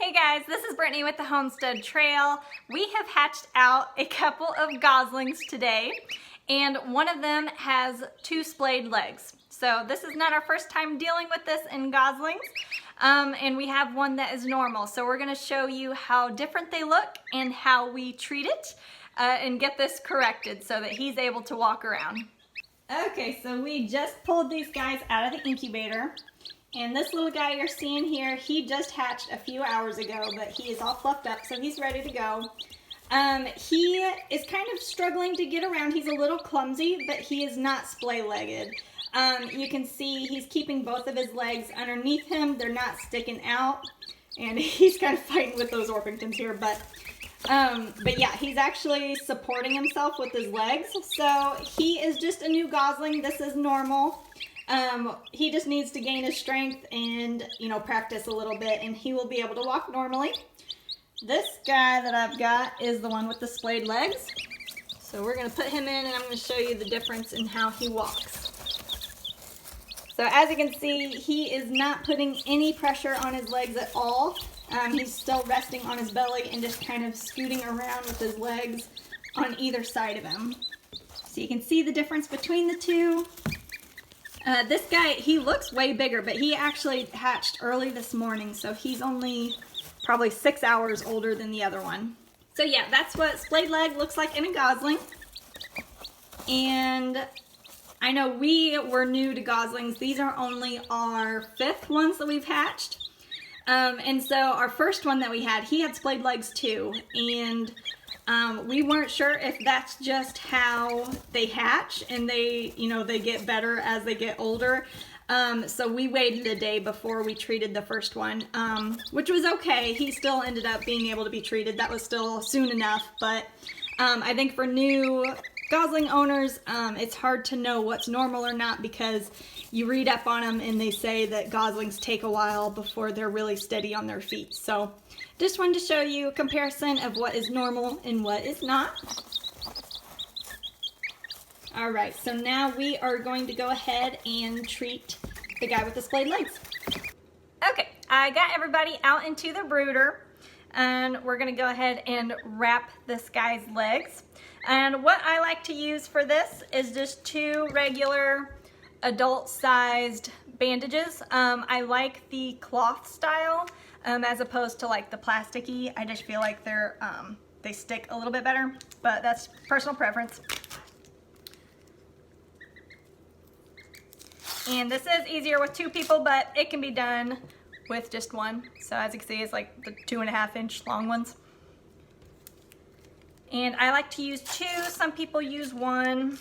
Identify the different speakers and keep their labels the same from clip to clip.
Speaker 1: Hey guys, this is Brittany with the Homestead Trail. We have hatched out a couple of goslings today, and one of them has 2 splayed legs. So this is not our first time dealing with this in goslings, and we have one that is normal. So we're gonna show you how different they look and how we treat it and get this corrected so that he's able to walk around. Okay, so we just pulled these guys out of the incubator. And this little guy you're seeing here, he just hatched a few hours ago, but he is all fluffed up, so he's ready to go. He is kind of struggling to get around. He's a little clumsy, but he is not splay-legged. You can see he's keeping both of his legs underneath him. They're not sticking out, and he's kind of fighting with those Orpingtons here, but yeah, he's actually supporting himself with his legs. So he is just a new gosling. This is normal. He just needs to gain his strength and, practice a little bit, and he will be able to walk normally. This guy that I've got is the one with the splayed legs. So we're going to put him in, and I'm going to show you the difference in how he walks. So as you can see, he is not putting any pressure on his legs at all. He's still resting on his belly and just kind of scooting around with his legs on either side of him. So you can see the difference between the two. This guy, he looks way bigger, but he actually hatched early this morning, so he's only probably 6 hours older than the other one. So yeah, that's what splayed leg looks like in a gosling. And I know we were new to goslings. These are only our 5th ones that we've hatched. And so our first one that we had, he had splayed legs too, and we weren't sure if that's just how they hatch and they get better as they get older. So we waited a day before we treated the first one, which was okay. He still ended up being able to be treated. That was still soon enough, but I think for new gosling owners, it's hard to know what's normal or not because you read up on them and they say that goslings take a while before they're really steady on their feet. So just wanted to show you a comparison of what is normal and what is not. All right, so now we are going to go ahead and treat the guy with the splayed legs. Okay, I got everybody out into the brooder, and we're gonna go ahead and wrap this guy's legs. And what I like to use for this is just 2 regular adult-sized bandages. I like the cloth style as opposed to like the plasticky. I just feel like they stick a little bit better, but that's personal preference. And this is easier with 2 people, but it can be done with just 1. So as you can see, it's like the 2.5-inch long ones. And I like to use 2. Some people use 1.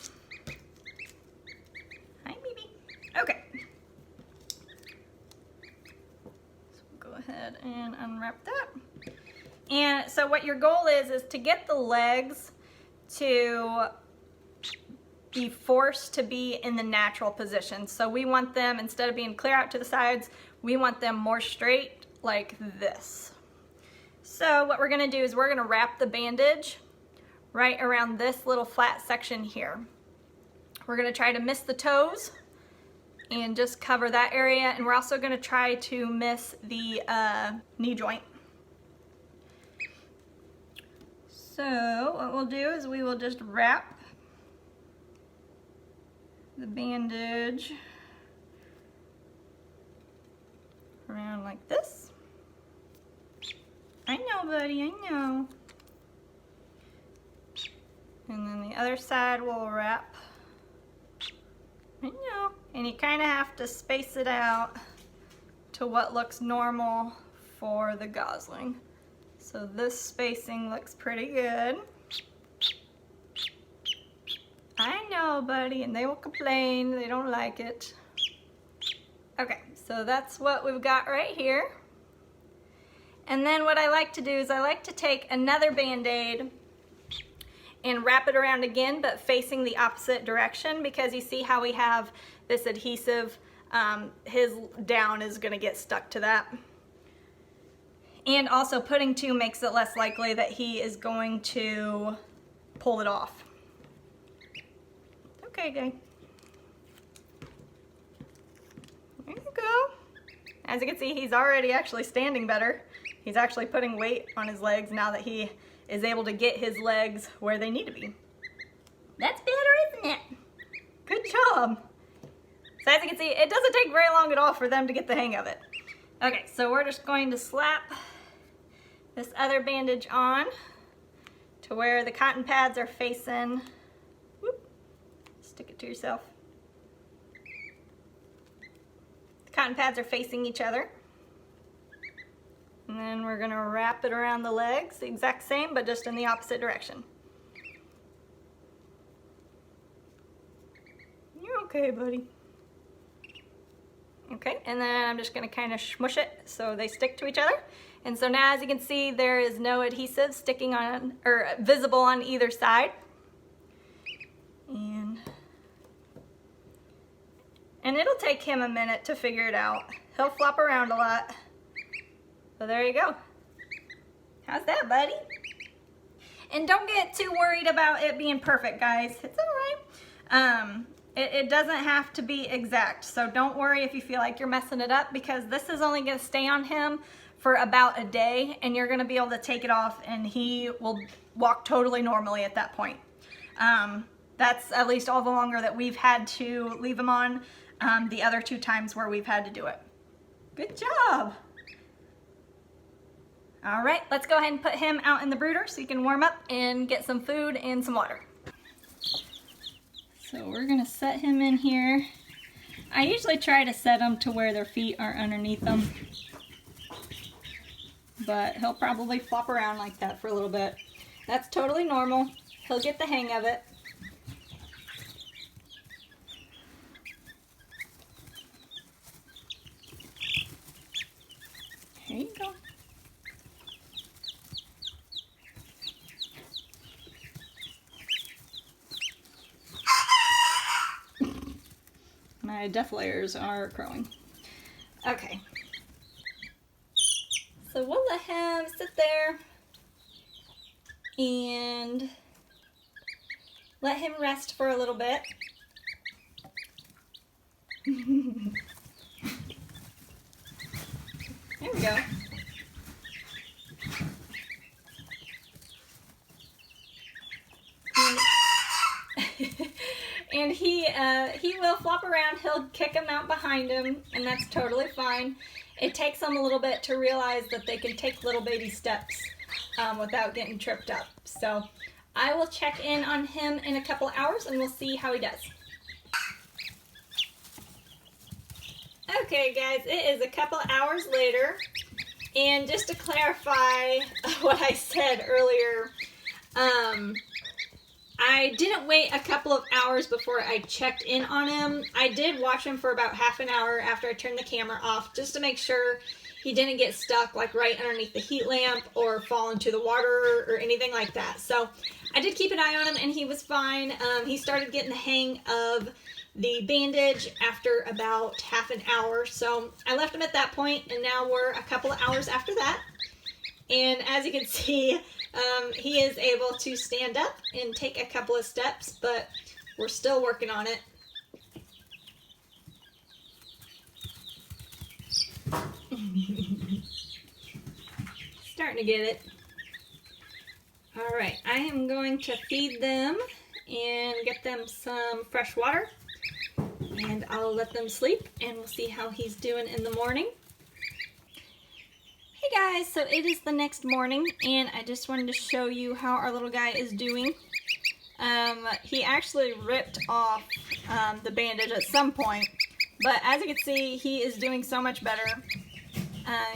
Speaker 1: Hi, baby. Okay. So we'll go ahead and unwrap that. And so what your goal is to get the legs to be forced to be in the natural position. So we want them, instead of being clear out to the sides, we want them more straight like this. So what we're gonna do is we're gonna wrap the bandage right around this little flat section here. We're gonna try to miss the toes and just cover that area, and we're also gonna try to miss the knee joint. So what we'll do is we will just wrap the bandage around like this. I know, buddy, I know. And then the other side we'll wrap. I know. And you kind of have to space it out to what looks normal for the gosling. So this spacing looks pretty good. I know, buddy, and they will complain. They don't like it. Okay, so that's what we've got right here. And then what I like to do is I like to take another Band-Aid and wrap it around again, but facing the opposite direction, because you see how we have this adhesive, his down is gonna get stuck to that. And also putting 2 makes it less likely that he is going to pull it off. Okay, guy. There you go. As you can see, he's already actually standing better. He's actually putting weight on his legs now that he is able to get his legs where they need to be. That's better, isn't it? Good job. So as you can see, it doesn't take very long at all for them to get the hang of it. Okay, so we're just going to slap this other bandage on to where the cotton pads are facing. Whoop. Stick it to yourself. The cotton pads are facing each other. And then we're gonna wrap it around the legs, the exact same, but just in the opposite direction. You're okay, buddy. Okay, and then I'm just gonna kind of smush it so they stick to each other. And so now, as you can see, there is no adhesive sticking on, or visible on either side. And it'll take him a minute to figure it out. He'll flop around a lot. So there you go. How's that, buddy? And don't get too worried about it being perfect, guys. It's all right. It doesn't have to be exact. So don't worry if you feel like you're messing it up, because this is only gonna stay on him for about a day, and you're gonna be able to take it off and he will walk totally normally at that point. That's at least all the longer that we've had to leave him on, the other 2 times where we've had to do it. Good job. All right, let's go ahead and put him out in the brooder so he can warm up and get some food and some water. So we're gonna set him in here. I usually try to set them to where their feet are underneath them, but he'll probably flop around like that for a little bit. That's totally normal. He'll get the hang of it. Here you go. My death layers are crowing. Okay. So we'll let him sit there and let him rest for a little bit. There we go. And he will flop around. He'll kick him out behind him, and that's totally fine. It takes them a little bit to realize that they can take little baby steps without getting tripped up. So I will check in on him in a couple hours and we'll see how he does. Okay guys, it is a couple hours later, and just to clarify what I said earlier, I didn't wait a couple of hours before I checked in on him. I did watch him for about half an hour after I turned the camera off, just to make sure he didn't get stuck like right underneath the heat lamp or fall into the water or anything like that. So I did keep an eye on him and he was fine. He started getting the hang of the bandage after about half an hour. So I left him at that point, and now we're a couple of hours after that. And as you can see, he is able to stand up and take a couple of steps, but we're still working on it. Starting to get it. All right, I am going to feed them and get them some fresh water, and I'll let them sleep and we'll see how he's doing in the morning. Hey guys, so it is the next morning and I just wanted to show you how our little guy is doing. He actually ripped off the bandage at some point, but as you can see, he is doing so much better.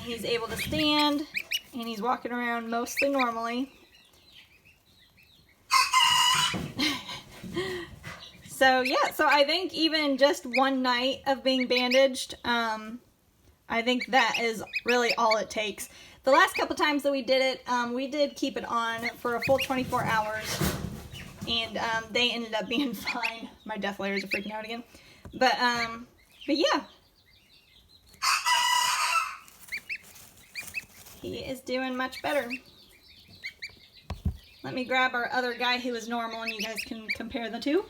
Speaker 1: He's able to stand and he's walking around mostly normally. So yeah, so I think even just one night of being bandaged, I think that is really all it takes. The last couple times that we did it, we did keep it on for a full 24 hours, and they ended up being fine. My death layers are freaking out again. But yeah. He is doing much better. Let me grab our other guy who is normal and you guys can compare the two.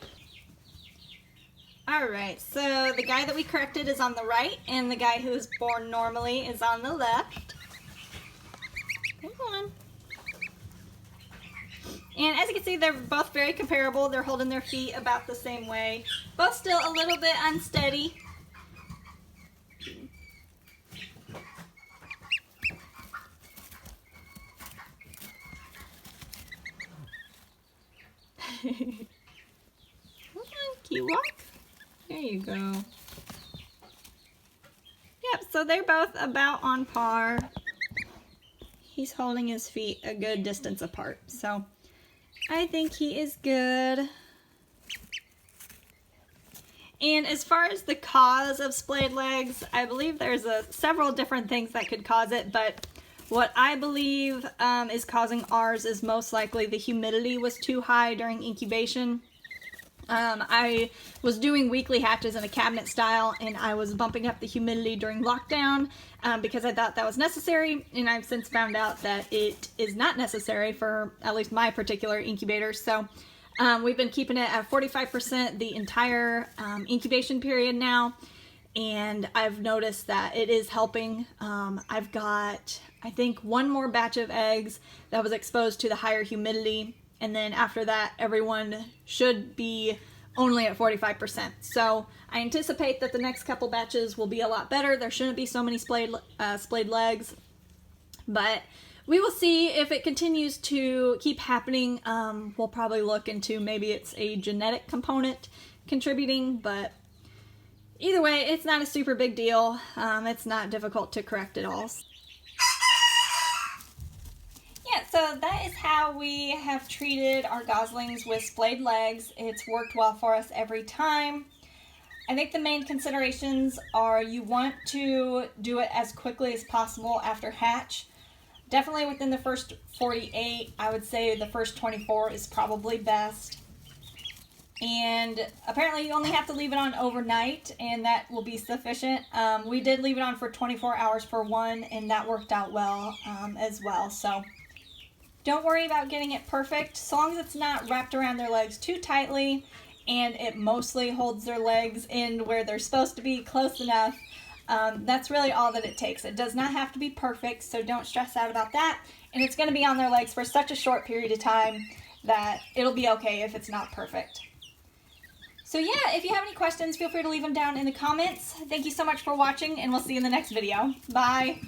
Speaker 1: Alright, so the guy that we corrected is on the right, and the guy who was born normally is on the left. Come on. And as you can see, they're both very comparable. They're holding their feet about the same way. Both still a little bit unsteady. Come on, can you walk? There you go. Yep, so they're both about on par. He's holding his feet a good distance apart, so I think he is good. And as far as the cause of splayed legs, I believe there's several different things that could cause it, but what I believe is causing ours is most likely the humidity was too high during incubation. I was doing weekly hatches in a cabinet style, and I was bumping up the humidity during lockdown because I thought that was necessary, and I've since found out that it is not necessary for at least my particular incubator. So we've been keeping it at 45% the entire incubation period now, and I've noticed that it is helping. I've got, I think, one more batch of eggs that was exposed to the higher humidity, and then after that everyone should be only at 45%. So I anticipate that the next couple batches will be a lot better. There shouldn't be so many splayed legs, but we will see if it continues to keep happening. We'll probably look into maybe it's a genetic component contributing, but either way, it's not a super big deal. It's not difficult to correct at all. Yeah, so that is how we have treated our goslings with splayed legs. It's worked well for us every time. I think the main considerations are you want to do it as quickly as possible after hatch. Definitely within the first 48. I would say the first 24 is probably best. And apparently you only have to leave it on overnight, and that will be sufficient. We did leave it on for 24 hours for one, and that worked out well as well. So don't worry about getting it perfect, so long as it's not wrapped around their legs too tightly and it mostly holds their legs in where they're supposed to be, close enough. That's really all that it takes. It does not have to be perfect, so don't stress out about that. And it's going to be on their legs for such a short period of time that it'll be okay if it's not perfect. So yeah, if you have any questions, feel free to leave them down in the comments. Thank you so much for watching, and we'll see you in the next video. Bye!